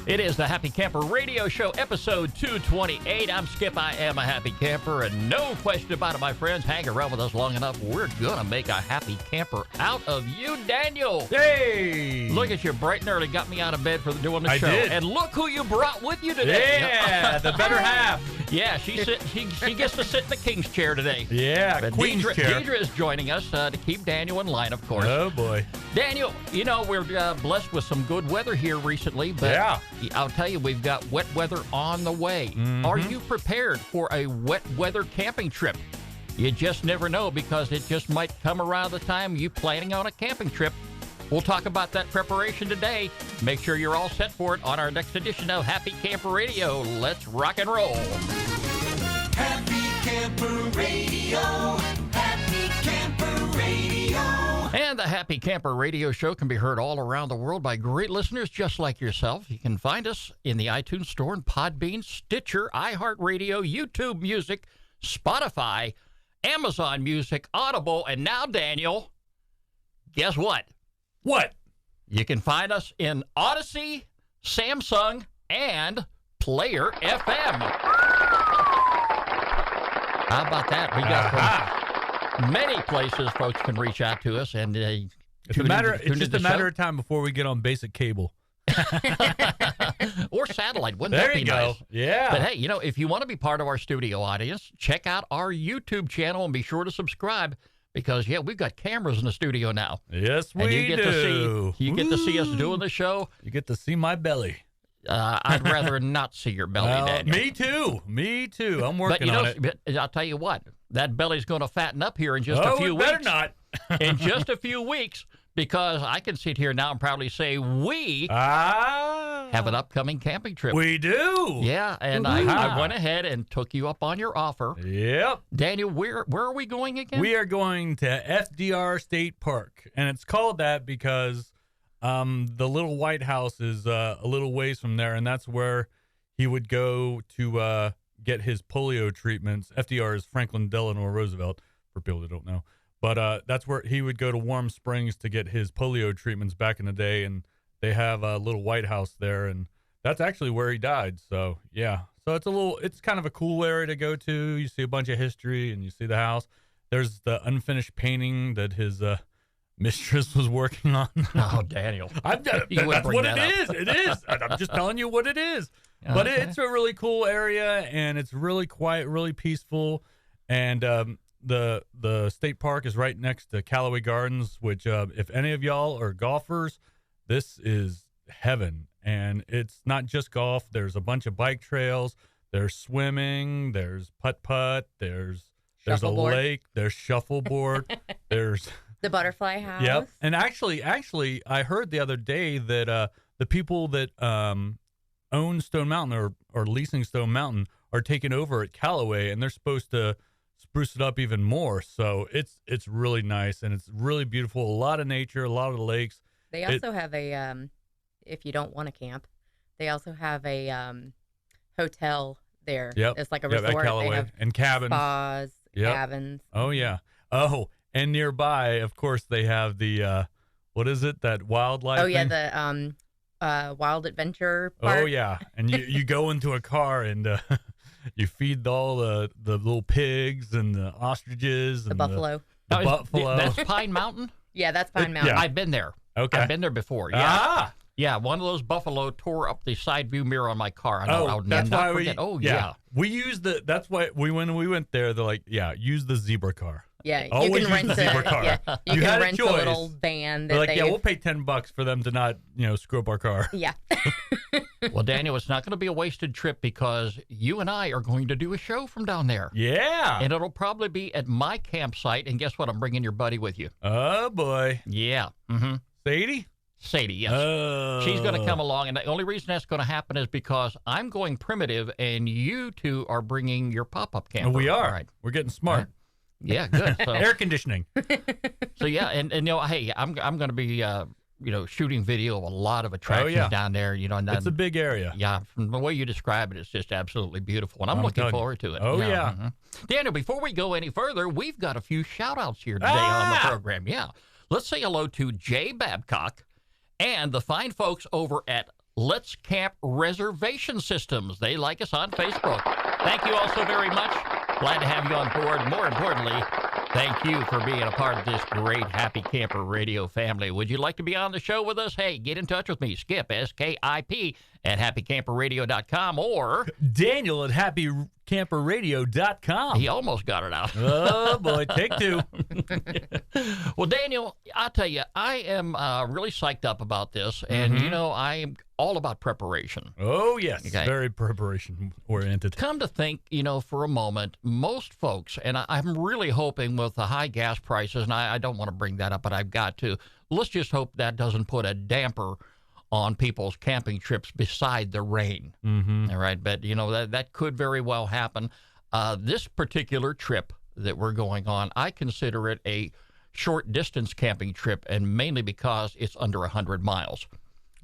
It is the Happy Camper Radio Show, episode 228. I'm Skip. I am a happy camper, and no question about it, my friends. Hang around with us long enough. We're going to make a happy camper out of you, Daniel. Hey! Look at you, bright and early. Got me out of bed for doing the show. I did. And look who you brought with you today. Yeah, the better half. Yeah, she gets to sit in the king's chair today. Yeah, But queen's chair. Deidre is joining us to keep Daniel in line, of course. Oh, boy. Daniel, you know, we're blessed with some good weather here recently, but Yeah. I'll tell you, we've got wet weather on the way. Mm-hmm. Are you prepared for a wet weather camping trip? You just never know, because it just might come around the time you planning on a camping trip. We'll talk about that preparation today. Make sure you're all set for it on our next edition of Happy Camper Radio. Let's rock and roll. Happy Camper Radio. Happy Camper Radio. And the Happy Camper Radio Show can be heard all around the world by great listeners just like yourself. You can find us in the iTunes Store and Podbean, Stitcher, iHeartRadio, YouTube Music, Spotify, Amazon Music, Audible, and now, Daniel, guess what? What? You can find us in Odyssey, Samsung, and Player FM. How about that? We got many places folks can reach out to us, and It's just a matter of time before we get on basic cable. or satellite. Wouldn't There that be you go. nice? Yeah. But hey, you know, if you want to be part of our studio audience, check out our YouTube channel and be sure to subscribe, because yeah, we've got cameras in the studio now. Yes, we And you get do. to see us doing the show. You get to see my belly. I'd rather not see your belly, Daniel. Me too. Me too. I'm But working you know, on it. but I'll tell you what, that belly's going to fatten up here in just a few it better weeks. not. In just a few weeks, because I can sit here now and proudly say we have an upcoming camping trip. We do. Yeah, and I went ahead and took you up on your offer. Yep. Daniel, where are we going again? We are going to Fdr State Park, and it's called that because the little White House is a little ways from there, and that's where he would go to get his polio treatments. FDR is Franklin Delano Roosevelt, for people that don't know. But that's where he would go to Warm Springs to get his polio treatments back in the day, and they have a little White House there, and that's actually where he died. So, yeah. So it's kind of a cool area to go to. You see a bunch of history, and you see the house. There's the unfinished painting that his mistress was working on. Oh, Daniel. That's what it is. It is. I'm just telling you what it is. But it's a really cool area, and it's really quiet, really peaceful. And the state park is right next to Callaway Gardens, which if any of y'all are golfers, this is heaven. And it's not just golf. There's a bunch of bike trails. There's swimming. There's putt-putt. There's a lake. There's shuffleboard. There's the butterfly house. Yep. And actually, I heard the other day that the people that own Stone Mountain or leasing Stone Mountain are taking over at Callaway, and they're supposed to spruce it up even more. So it's really nice, and it's really beautiful. A lot of nature, a lot of lakes. They also have a if you don't want to camp, they also have a hotel there. Yep. It's like a At resort. Callaway. They have and cabins. spas, Yep. cabins. Oh yeah. Oh, and nearby, of course, they have the what is it? That wildlife. Oh yeah, thing? the Wild Adventure Park. Oh yeah, and you go into a car and you feed all the little pigs and the ostriches and the buffalo. The buffalo. That's Pine Mountain? Yeah, that's Pine Mountain. Yeah. I've been there. Okay. I've been there before. Yeah. Ah. Yeah, one of those buffalo tore up the side view mirror on my car. That's why forget. Yeah. We used that's why when we went there, they're like, yeah, use the zebra car. Yeah, you Always can use rent the zebra car. Yeah, you You can had a rent a choice. little van. They're That like, yeah, we'll pay $10 for them to not, screw up our car. Yeah. Well, Daniel, it's not going to be a wasted trip, because you and I are going to do a show from down there. Yeah. And it'll probably be at my campsite. And guess what? I'm bringing your buddy with you. Oh boy. Yeah. Mm-hmm. Sadie? Sadie, yes. Oh. She's going to come along, and the only reason that's going to happen is because I'm going primitive, and you two are bringing your pop-up camper. We are. All right. We're getting smart. Right. Yeah, good. So, Air conditioning. so yeah, and hey, I'm going to be shooting video of a lot of attractions down there. And It's a big area. yeah, from the way you describe it, it's just absolutely beautiful, and I'm looking telling you. forward to it. Oh, yeah. Mhm. Daniel, before we go any further, we've got a few shout-outs here today on the program. Yeah, let's say hello to Jay Babcock and the fine folks over at Let's Camp Reservation Systems. They like us on Facebook. Thank you all so very much. Glad to have you on board. More importantly, thank you for being a part of this great Happy Camper Radio family. Would you like to be on the show with us? Hey, get in touch with me. Skip, SKIP, at happycamperradio.com or Daniel at happycamperradio.com. He almost got it out. Oh, boy. Take two. Well, Daniel, I'll tell you, I am really psyched up about this. And, you know, I am all about preparation. Oh, yes. Okay. Very preparation-oriented. Come to think, you know, for a moment, most folks, and I'm really hoping with the high gas prices, and I don't want to bring that up, but I've got to, let's just hope that doesn't put a damper on people's camping trips beside the rain. All right, but, you know, that could very well happen. This particular trip that we're going on, I consider it a short-distance camping trip, and mainly because it's under 100 miles.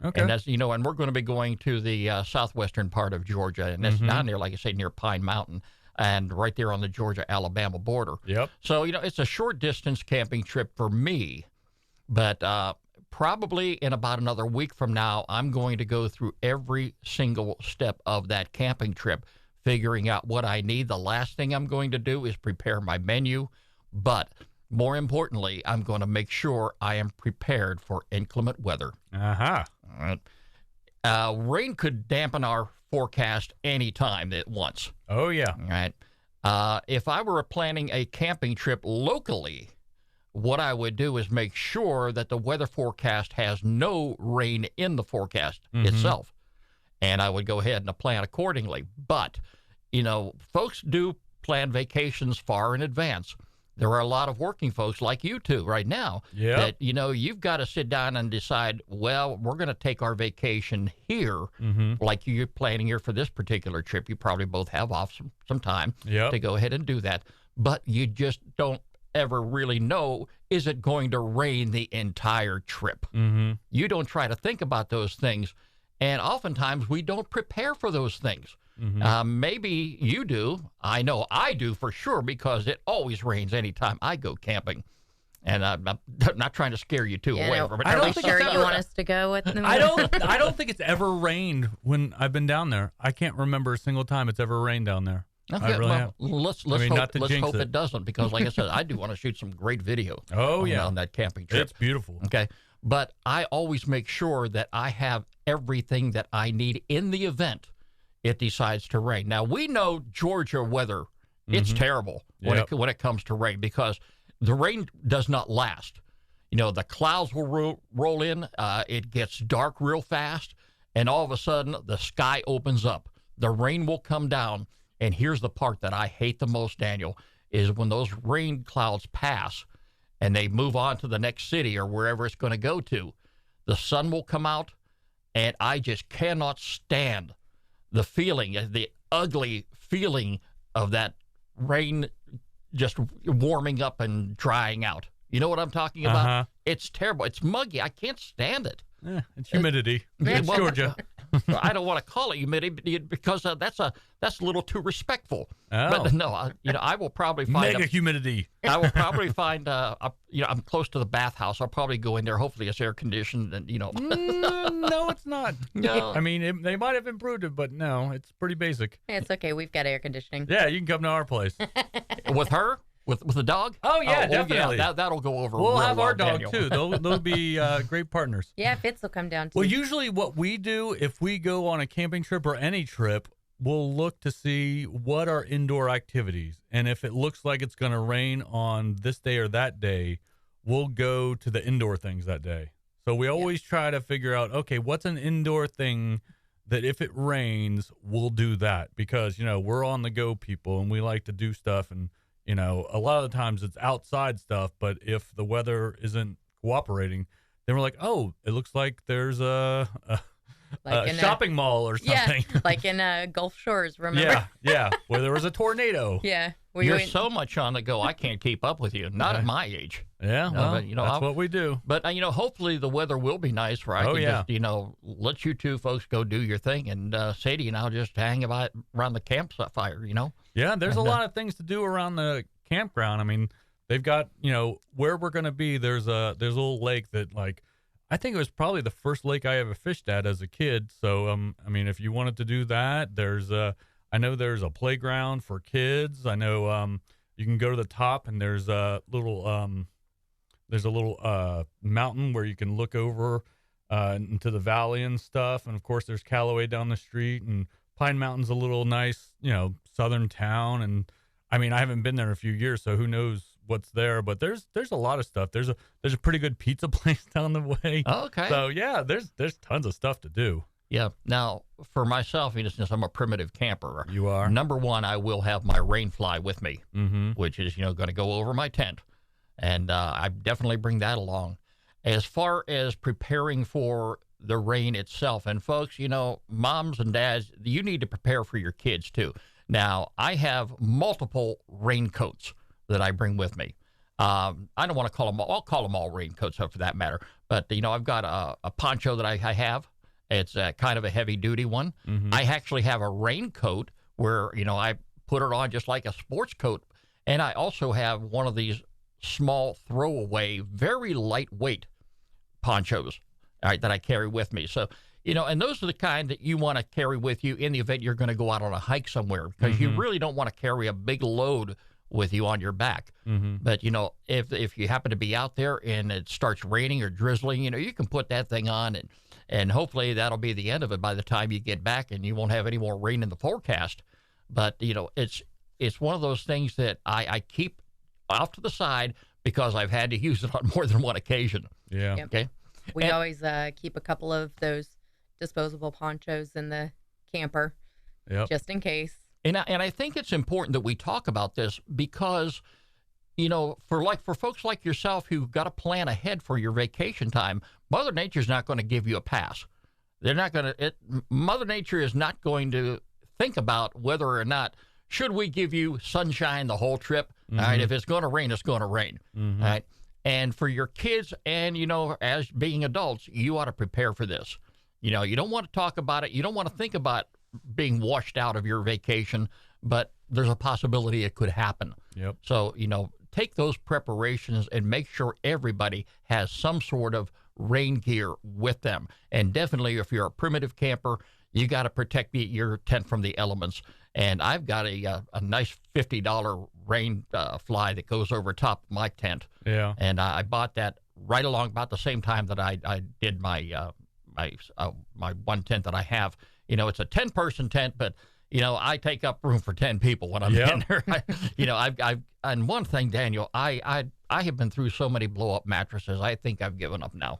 Okay. And that's, you know, and we're going to be going to the southwestern part of Georgia, and that's down there, like I say, near Pine Mountain, and right there on the Georgia-Alabama border. Yep. So, you know, it's a short-distance camping trip for me, but probably in about another week from now, I'm going to go through every single step of that camping trip, figuring out what I need. The last thing I'm going to do is prepare my menu, but more importantly, I'm going to make sure I am prepared for inclement weather. Uh-huh. All right. Rain could dampen our forecast anytime at once. Oh, yeah. All right. If I were planning a camping trip locally, what I would do is make sure that the weather forecast has no rain in the forecast itself. And I would go ahead and plan accordingly. But, you know, folks do plan vacations far in advance. There are a lot of working folks like you two right now that, you know, you've got to sit down and decide, well, we're going to take our vacation here, like you're planning here for this particular trip. You probably both have off some time to go ahead and do that. But you just don't ever really know, is it going to rain the entire trip? You don't try to think about those things. And oftentimes we don't prepare for those things. Maybe you do. I know I do for sure, because it always rains anytime I go camping. And I'm not trying to scare you two away from it. Are we sure you want us to go with them? I don't think it's ever rained when I've been down there. I can't remember a single time it's ever rained down there. Okay, I really have. let's hope it doesn't, because like I said, I do want to shoot some great video on that camping trip. It's beautiful. Okay. But I always make sure that I have everything that I need in the event it decides to rain. Now, we know Georgia weather, it's terrible when it comes to rain, because the rain does not last. You know, the clouds will roll in, it gets dark real fast, and all of a sudden the sky opens up. The rain will come down, and here's the part that I hate the most, Daniel, is when those rain clouds pass and they move on to the next city or wherever it's going to go to, the sun will come out, and I just cannot stand the feeling, the ugly feeling of that rain just warming up and drying out. You know what I'm talking about? It's terrible. It's muggy. I can't stand it. It's humidity. It's Georgia. I don't want to call it humidity because that's a little too respectful. Oh. But no, I will probably find mega humidity. I will probably find I'm close to the bathhouse. I'll probably go in there. Hopefully it's air conditioned, and No, it's not. No. I mean, they might have improved it, but no, it's pretty basic. Yeah, it's okay. We've got air conditioning. Yeah, you can come to our place. With her. With the dog? Oh, yeah, definitely. Yeah, that'll go over. We'll real have well, our dog, Daniel. too. They'll be great partners. Yeah, Fitz will come down, too. Well, usually what we do, if we go on a camping trip or any trip, we'll look to see what are indoor activities. And if it looks like it's going to rain on this day or that day, we'll go to the indoor things that day. So we always try to figure out, okay, what's an indoor thing that if it rains, we'll do that. Because, we're on the go people, and we like to do stuff, and a lot of the times it's outside stuff, but if the weather isn't cooperating, then we're like, oh, it looks like there's a shopping mall or something. Yeah, like in Gulf Shores, remember? Yeah, where there was a tornado. Yeah. You're so much on the go, I can't keep up with you. Not at my age. Yeah, well, but, that's what we do. But, hopefully the weather will be nice where I can just, let you two folks go do your thing, and Sadie and I'll just hang about around the campfire, Yeah, there's a lot of things to do around the campground. I mean, they've got, where we're going to be, there's a little lake that, like, I think it was probably the first lake I ever fished at as a kid. So, I mean, if you wanted to do that, I know there's a playground for kids. I know, you can go to the top and there's a little mountain where you can look over, into the valley and stuff. And of course there's Callaway down the street, and Pine Mountain's a little nice, southern town. And I mean, I haven't been there in a few years, so who knows what's there, but there's a lot of stuff. There's a pretty good pizza place down the way. Oh, okay. So yeah, there's tons of stuff to do. Yeah. Now, for myself, since I'm a primitive camper, You are. number one, I will have my rain fly with me, Mm-hmm. which is, going to go over my tent. And I definitely bring that along. As far as preparing for the rain itself, and folks, moms and dads, you need to prepare for your kids too. Now, I have multiple raincoats that I bring with me. I don't want to call them all, I'll call them all raincoats for that matter. But, I've got a poncho that I have. It's kind of a heavy duty one. Mm-hmm. I actually have a raincoat where, I put it on just like a sports coat. And I also have one of these small throwaway, very lightweight ponchos, all right, that I carry with me. So, and those are the kind that you want to carry with you in the event you're going to go out on a hike somewhere, because you really don't want to carry a big load with you on your back. Mm-hmm. But, if you happen to be out there and it starts raining or drizzling, you can put that thing on, and hopefully that'll be the end of it by the time you get back, and you won't have any more rain in the forecast. But, it's one of those things that I keep off to the side because I've had to use it on more than one occasion. Yeah. Yep. Okay. We always keep a couple of those disposable ponchos in the camper, Yep. just in case. And I think it's important that we talk about this because, for folks like yourself who've got to plan ahead for your vacation time, Mother Nature's not going to give you a pass. They're not going to. Mother Nature is not going to think about whether or not should we give you sunshine the whole trip. Mm-hmm. All right, if it's going to rain, it's going to rain. Mm-hmm. All right, and for your kids and as being adults, you ought to prepare for this. You don't want to talk about it. You don't want to think about being washed out of your vacation, but there's a possibility it could happen. Yep. So, take those preparations and make sure everybody has some sort of rain gear with them. And definitely, if you're a primitive camper, you got to protect your tent from the elements. And I've got a nice $50 rain fly that goes over top of my tent. Yeah. And I bought that right along about the same time that I did my one tent that I have. It's a 10-person tent, but I take up room for 10 people when I'm in there. And one thing, Daniel, I have been through so many blow up mattresses. I think I've given up now.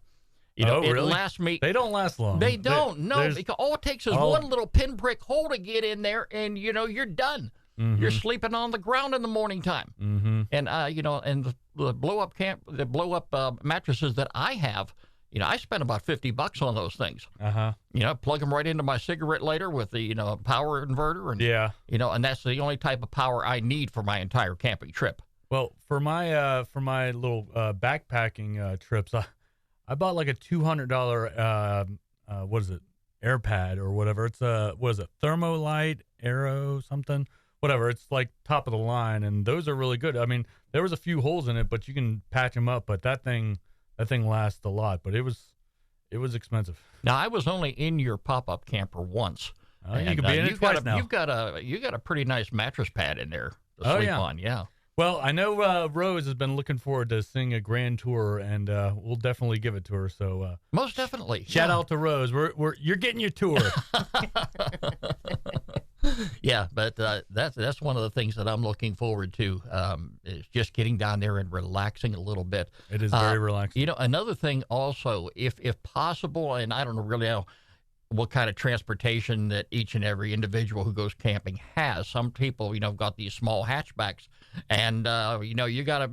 It really? lasts me. They don't last long. They don't. No, because all it takes is Oh. one little pinprick hole to get in there, and you're done. Mm-hmm. You're sleeping on the ground in the morning time. Mm-hmm. And and the blow up mattresses that I have, I spent about $50 on those things. Uh-huh. Plug them right into my cigarette lighter with the power inverter, and Yeah. and that's the only type of power I need for my entire camping trip. Well, for my little backpacking trips, I bought like a $200 what is it, air pad or whatever. It's what is it, Thermolite Aero something, whatever. It's like top of the line, and those are really good. I mean, there was a few holes in it, but you can patch them up. But that thing lasts a lot. But it was expensive. Now, I was only in your pop-up camper once. You could be in it twice now. You got a pretty nice mattress pad in there to Oh, sleep yeah. on. Yeah. Well, I know Rose has been looking forward to seeing a grand tour, and we'll definitely give it to her. So Most definitely. shout out to Rose. You're getting your tour. Yeah, but that's one of the things that I'm looking forward to, is just getting down there and relaxing a little bit. It is very relaxing. Another thing also, if possible, and I don't really know what kind of transportation that each and every individual who goes camping has. Some people, have got these small hatchbacks, and you got to,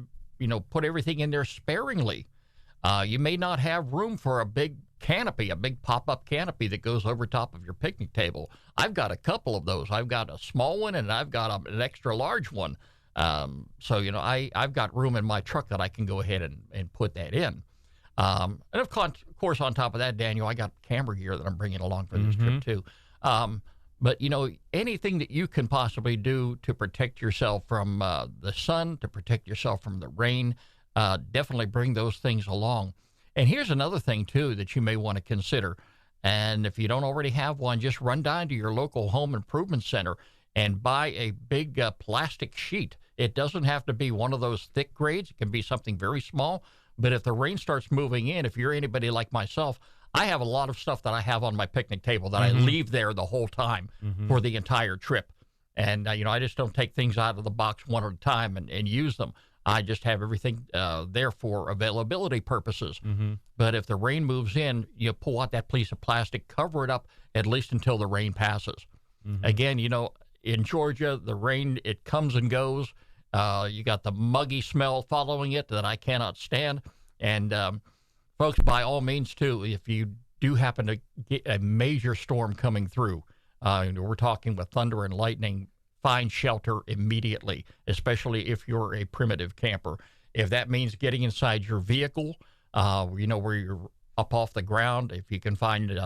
put everything in there sparingly. You may not have room for a big canopy, a big pop-up canopy that goes over top of your picnic table. I've got a couple of those. I've got a small one, and I've got an extra large one. So I've got room in my truck that I can go ahead and put that in. And of course, on top of that, Daniel, I got camera gear that I'm bringing along for this trip too. But anything that you can possibly do to protect yourself from the sun, to protect yourself from the rain, definitely bring those things along. And here's another thing, too, that you may want to consider. And if you don't already have one, just run down to your local home improvement center and buy a big plastic sheet. It doesn't have to be one of those thick grades. It can be something very small. But if the rain starts moving in, if you're anybody like myself, I have a lot of stuff that I have on my picnic table that I leave there the whole time for the entire trip. And, I just don't take things out of the box one at a time and use them. I just have everything there for availability purposes. But if the rain moves in, you pull out that piece of plastic, cover it up at least until the rain passes. Again, in Georgia, the rain, it comes and goes. You got the muggy smell following it that I cannot stand. And folks, by all means, too, if you do happen to get a major storm coming through, we're talking with thunder and lightning, find shelter immediately, especially if you're a primitive camper. If that means getting inside your vehicle, where you're up off the ground, if you can find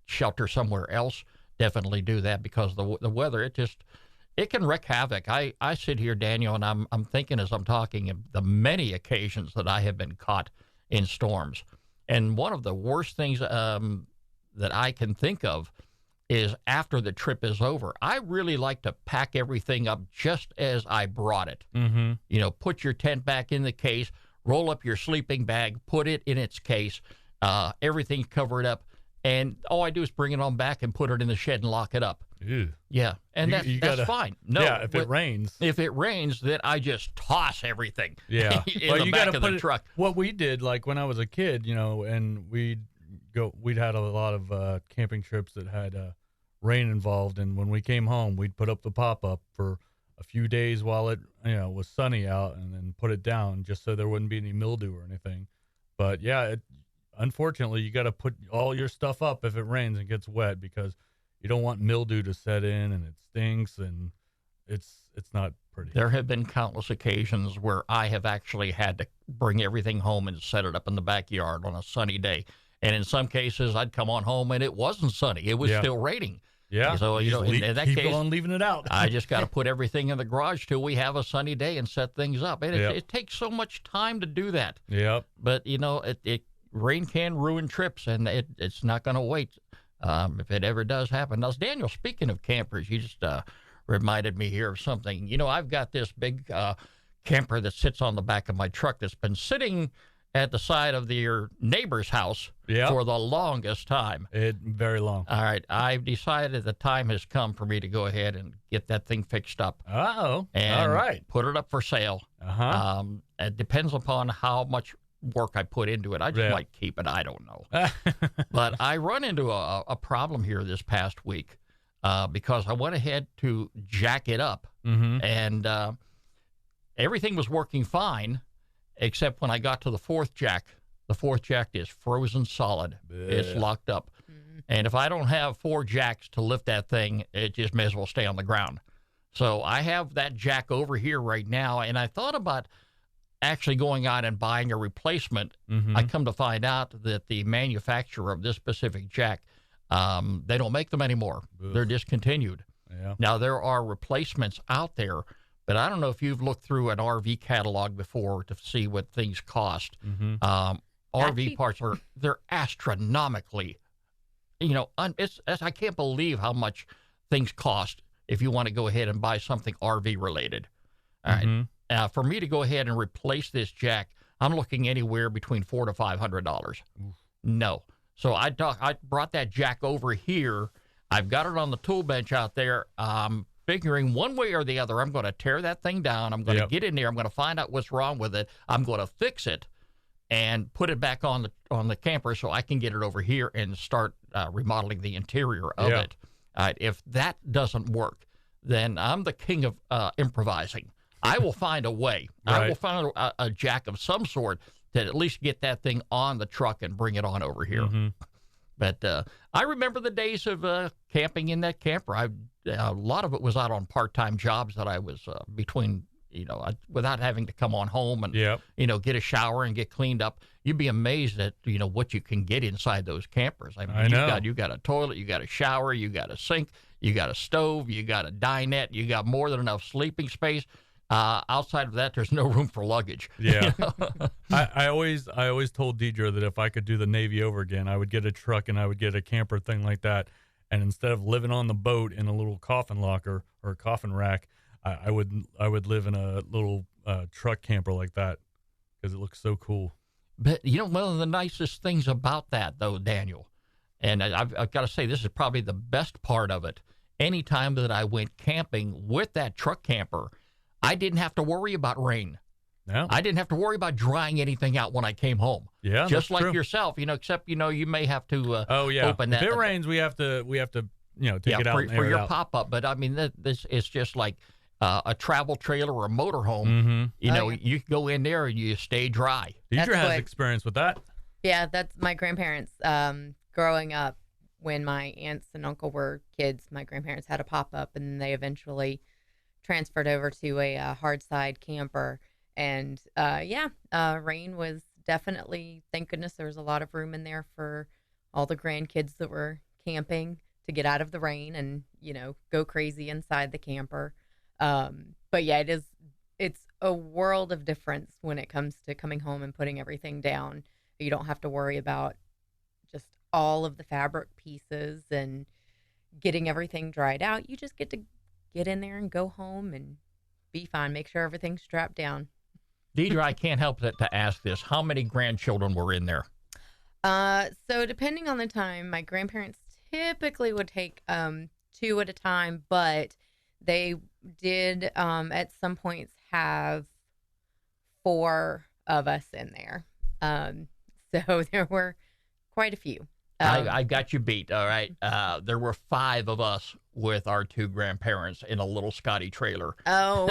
shelter somewhere else, definitely do that, because the weather, it can wreak havoc. I sit here, Daniel, and I'm thinking as I'm talking of the many occasions that I have been caught in storms. And one of the worst things that I can think of is after the trip is over. I really like to pack everything up just as I brought it. Put your tent back in the case, roll up your sleeping bag, put it in its case, everything's covered up, and all I do is bring it on back and put it in the shed and lock it up. Ew. Yeah, and that's fine. No, yeah, if it rains. If it rains, then I just toss everything Yeah. in the back of the truck. What we did, like when I was a kid, and we'd had a lot of camping trips that had rain involved, and when we came home, we'd put up the pop-up for a few days while it was sunny out, and then put it down just so there wouldn't be any mildew or anything. But yeah, unfortunately, you got to put all your stuff up if it rains and gets wet, because you don't want mildew to set in and it stinks, and it's not pretty. There have been countless occasions where I have actually had to bring everything home and set it up in the backyard on a sunny day. And in some cases, I'd come on home and it wasn't sunny. It was still raining. Yeah. So, in that keep case, on leaving it out. I just got to put everything in the garage till we have a sunny day and set things up. And it takes so much time to do that. Yep. But, rain can ruin trips, and it's not going to wait if it ever does happen. Now, Daniel, speaking of campers, you just reminded me here of something. I've got this big camper that sits on the back of my truck that's been sitting at the side of your neighbor's house for the longest time. Very long. All right. I've decided the time has come for me to go ahead and get that thing fixed up. Oh, and all right. Put it up for sale. It depends upon how much work I put into it. I just might keep it. I don't know. But I run into a problem here this past week because I went ahead to jack it up, and everything was working fine, except when I got to the fourth jack. The fourth jack is frozen solid. It's locked up. And if I don't have 4 jacks to lift that thing, it just may as well stay on the ground. So I have that jack over here right now, and I thought about actually going out and buying a replacement. I come to find out that the manufacturer of this specific jack, they don't make them anymore. They're discontinued. Yeah. Now, there are replacements out there, but I don't know if you've looked through an RV catalog before to see what things cost. RV parts they're astronomically, I can't believe how much things cost if you want to go ahead and buy something RV related. All right. For me to go ahead and replace this jack, I'm looking anywhere between $400 to $500. No. So I brought that jack over here. I've got it on the tool bench out there. Figuring one way or the other, I'm going to tear that thing down. I'm going to get in there. I'm going to find out what's wrong with it. I'm going to fix it and put it back on the camper so I can get it over here and start remodeling the interior of it. If that doesn't work, then I'm the king of improvising. I will find a way. I will find a jack of some sort to at least get that thing on the truck and bring it on over here. But I remember the days of camping in that camper. A lot of it was out on part-time jobs that I was between, without having to come on home and, get a shower and get cleaned up. You'd be amazed at, what you can get inside those campers. I mean, you got a toilet, you got a shower, you got a sink, you got a stove, you got a dinette, you got more than enough sleeping space. Outside of that, there's no room for luggage. Yeah. You know? I always told Deidre that if I could do the Navy over again, I would get a truck and I would get a camper thing like that. And instead of living on the boat in a little coffin locker or a coffin rack, I would live in a little truck camper like that because it looks so cool. But, you know, one of the nicest things about that, though, Daniel, and I've got to say this is probably the best part of it. Anytime that I went camping with that truck camper, I didn't have to worry about rain. Yeah. I didn't have to worry about drying anything out when I came home. Yeah, just like true. yourself, you know, except, you know, you may have to open If that. it rains, we have to take it out and air for it your out. pop-up. But, I mean, this is just like a travel trailer or a motorhome. Mm-hmm. You know, yeah. you can go in there and you stay dry. Deidre That's has what- experience with that. Yeah, that's my grandparents. Growing up, when my aunts and uncle were kids, my grandparents had a pop-up, and then they eventually transferred over to a hard side camper. And rain was definitely, thank goodness there was a lot of room in there for all the grandkids that were camping to get out of the rain and, you know, go crazy inside the camper. But yeah, it's a world of difference when it comes to coming home and putting everything down. You don't have to worry about just all of the fabric pieces and getting everything dried out. You just get to get in there and go home and be fine. Make sure everything's strapped down. Deidre, I can't help but to ask this. How many grandchildren were in there? So depending on the time, my grandparents typically would take 2 at a time, but they did at some points have 4 of us in there. So there were quite a few. I got you beat. All right. There were 5 of us with our 2 grandparents in a little Scotty trailer. Oh,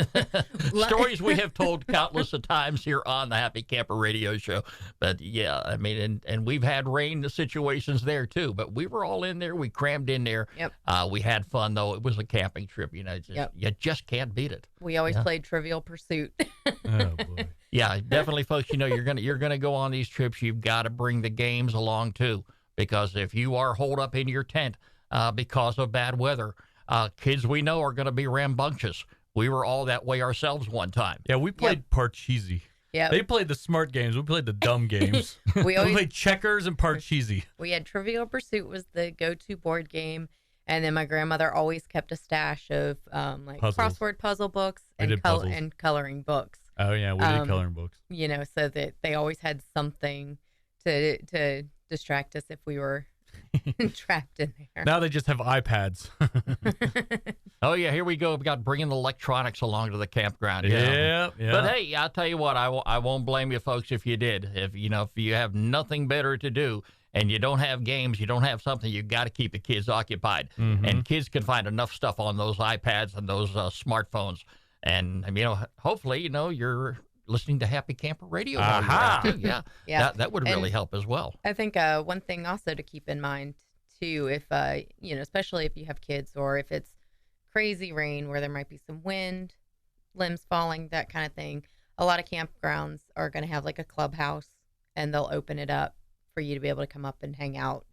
Stories we have told countless of times here on the Happy Camper Radio Show. But yeah, I mean, and we've had rain situations there too. But we were all in there. We crammed in there. Yep. We had fun though. It was a camping trip. You know, you just can't beat it. We always played Trivial Pursuit. Oh boy. Yeah, definitely, folks. You know, you're gonna go on these trips. You've got to bring the games along too. Because if you are holed up in your tent because of bad weather, kids we know are going to be rambunctious. We were all that way ourselves one time. Yeah, we played Parcheesi. Yeah, They played the smart games. We played the dumb games. we We always played checkers and Parcheesi. we had Trivial Pursuit was the go-to board game, and then my grandmother always kept a stash of like Puzzles. crossword puzzle books We did puzzles. and coloring books. Oh yeah, we did coloring books. You know, so that they always had something to distract us if we were trapped in there. Now they just have iPads. Oh yeah, here we go. We got bringing the electronics along to the campground. you know. Yeah. But hey, I'll tell you what, I won't blame you folks if you did. If you have nothing better to do and you don't have games, you don't have something, you got to keep the kids occupied. Mhm. And kids can find enough stuff on those iPads and those smartphones. And hopefully, you're listening to Happy Camper Radio. while you're out, too. Yeah, Yeah. that would really help as well. I think one thing also to keep in mind too, if especially if you have kids or if it's crazy rain where there might be some wind, limbs falling, that kind of thing. A lot of campgrounds are going to have like a clubhouse, and they'll open it up for you to be able to come up and hang out.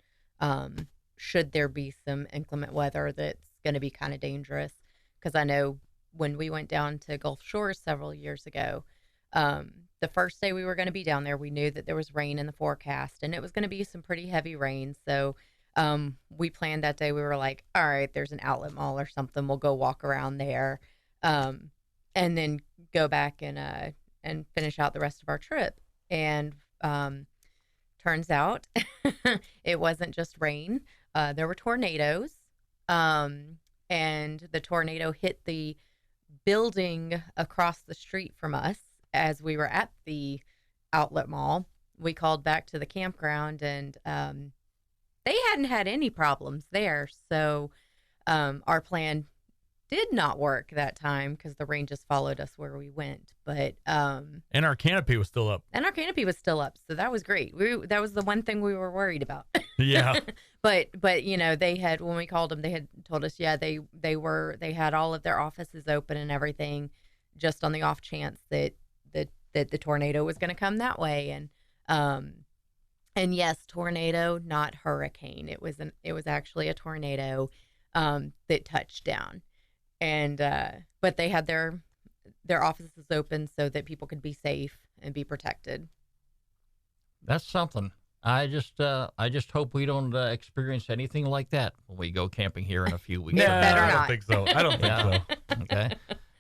Should there be some inclement weather that's going to be kind of dangerous, because I know when we went down to Gulf Shores several years ago. The first day we were going to be down there, we knew that there was rain in the forecast, and it was going to be some pretty heavy rain. So we planned that day. We were like, all right, there's an outlet mall or something. We'll go walk around there and then go back and finish out the rest of our trip. And turns out it wasn't just rain. There were tornadoes, and the tornado hit the building across the street from us. As we were at the outlet mall, we called back to the campground, and they hadn't had any problems there. So our plan did not work that time because the rain just followed us where we went. But And our canopy was still up. and our canopy was still up, so that was great. That was the one thing we were worried about. Yeah. But they had, when we called them, they had told us, yeah, they had all of their offices open and everything, just on the off chance that the tornado was going to come that way. And yes, tornado, not hurricane. It was actually a tornado that touched down. And but they had their their offices open so that people could be safe and be protected. That's something. I just hope we don't experience anything like that when we go camping here in a few weeks. It better I don't not. think so. I don't think so. Okay.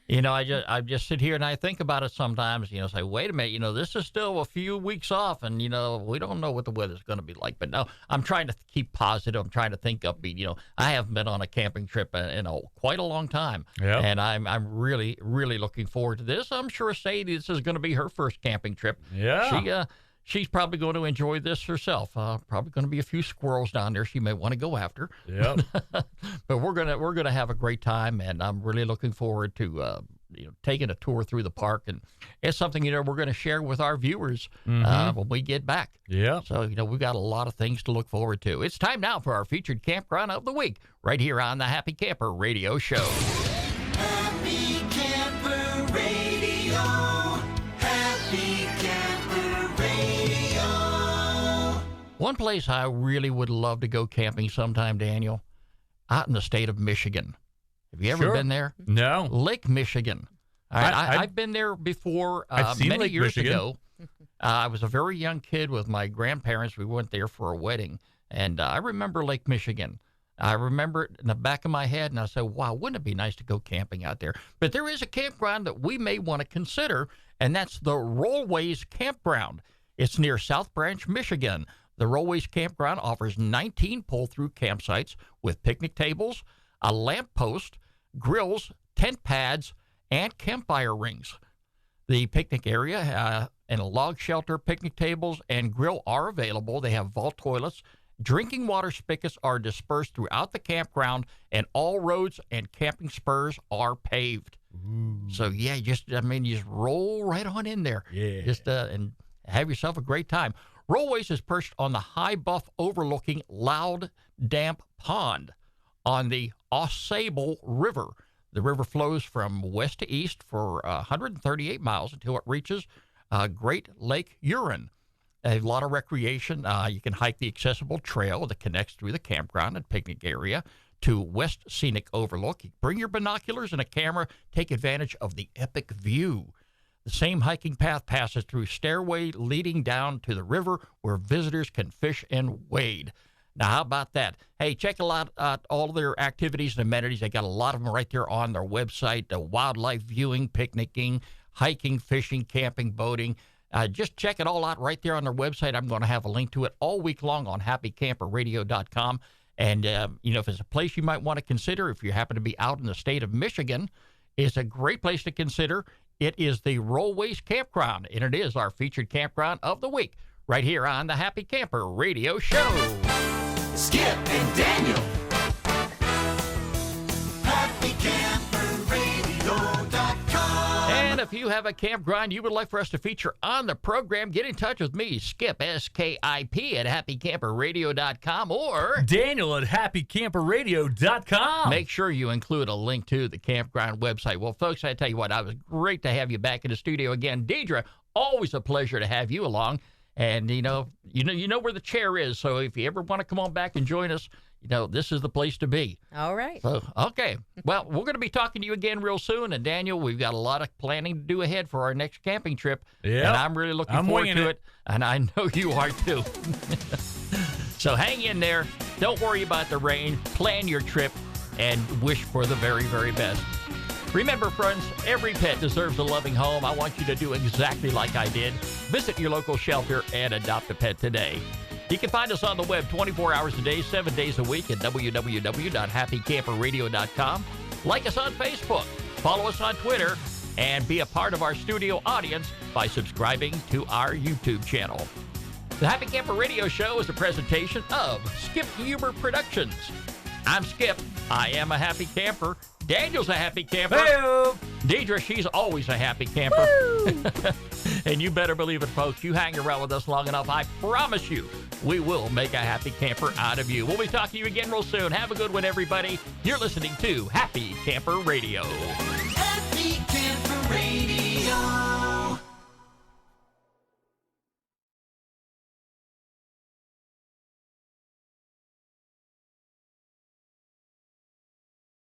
I just sit here and I think about it sometimes, say, wait a minute, this is still a few weeks off and, we don't know what the weather's going to be like. But no, I'm trying to keep positive. I'm trying to think upbeat. I haven't been on a camping trip in quite a long time. Yep. And I'm really, really looking forward to this. I'm sure Sadie, this is going to be her first camping trip. Yeah. She's probably going to enjoy this herself. Probably going to be a few squirrels down there she may want to go after. Yep. But we're gonna have a great time, and I'm really looking forward to taking a tour through the park, and it's something we're going to share with our viewers when we get back. Yeah. So we've got a lot of things to look forward to. It's time now for our featured campground of the week, right here on the Happy Camper Radio Show. Happy Camper Radio. Happy Camper Radio. One place I really would love to go camping sometime, Daniel, out in the state of Michigan. Have you ever Sure. been there? No. Lake Michigan. I've been there before I've seen many Lake years Michigan. ago. I was a very young kid with my grandparents. We went there for a wedding, and I remember Lake Michigan. I remember it in the back of my head, and I said, wow, wouldn't it be nice to go camping out there? But there is a campground that we may want to consider, and that's the Rollways Campground. It's near South Branch, Michigan. The Rollways Campground offers 19 pull-through campsites with picnic tables, a lamp post, grills, tent pads, and campfire rings. The picnic area and a log shelter, picnic tables, and grill are available. They have vault toilets. Drinking water spigots are dispersed throughout the campground, and all roads and camping spurs are paved. Ooh. So, yeah, you just roll right on in there. Yeah. And have yourself a great time. Rollways is perched on the high bluff overlooking Loud Damp Pond on the Ausable River. The river flows from west to east for 138 miles until it reaches Great Lake Huron. A lot of recreation. You can hike the accessible trail that connects through the campground and picnic area to West Scenic Overlook. Bring your binoculars and a camera. Take advantage of the epic view. The same hiking path passes through stairway leading down to the river where visitors can fish and wade. Now, how about that? Hey, check out all their activities and amenities. They got a lot of them right there on their website. Wildlife viewing, picnicking, hiking, fishing, camping, boating. Just check it all out right there on their website. I'm going to have a link to it all week long on happycamperradio.com. And, if it's a place you might want to consider, if you happen to be out in the state of Michigan, it's a great place to consider. It is the Rollways Campground, and it is our featured campground of the week right here on the Happy Camper Radio Show. Skip and Daniel. HappyCamperRadio.com. And if you have a campground you would like for us to feature on the program, get in touch with me, Skip, S-K-I-P, at happycamperradio.com, or Daniel at happycamperradio.com. make sure you include a link to the campground website. Well, folks, I tell you what, it was great to have you back in the studio again. Deidre, always a pleasure to have you along. And, you know where the chair is. So if you ever want to come on back and join us, this is the place to be. All right. So, okay. Well, we're going to be talking to you again real soon. And, Daniel, we've got a lot of planning to do ahead for our next camping trip. Yeah. And I'm really looking forward to it. And I know you are, too. So hang in there. Don't worry about the rain. Plan your trip and wish for the very, very best. Remember, friends, every pet deserves a loving home. I want you to do exactly like I did. Visit your local shelter and adopt a pet today. You can find us on the web 24 hours a day, 7 days a week at www.happycamperradio.com. Like us on Facebook, follow us on Twitter, and be a part of our studio audience by subscribing to our YouTube channel. The Happy Camper Radio Show is a presentation of Skip Huber Productions. I'm Skip. I am a happy camper. Daniel's a happy camper. Hey-o. Deidre, she's always a happy camper. And you better believe it, folks. You hang around with us long enough, I promise you, we will make a happy camper out of you. We'll be talking to you again real soon. Have a good one, everybody. You're listening to Happy Camper Radio.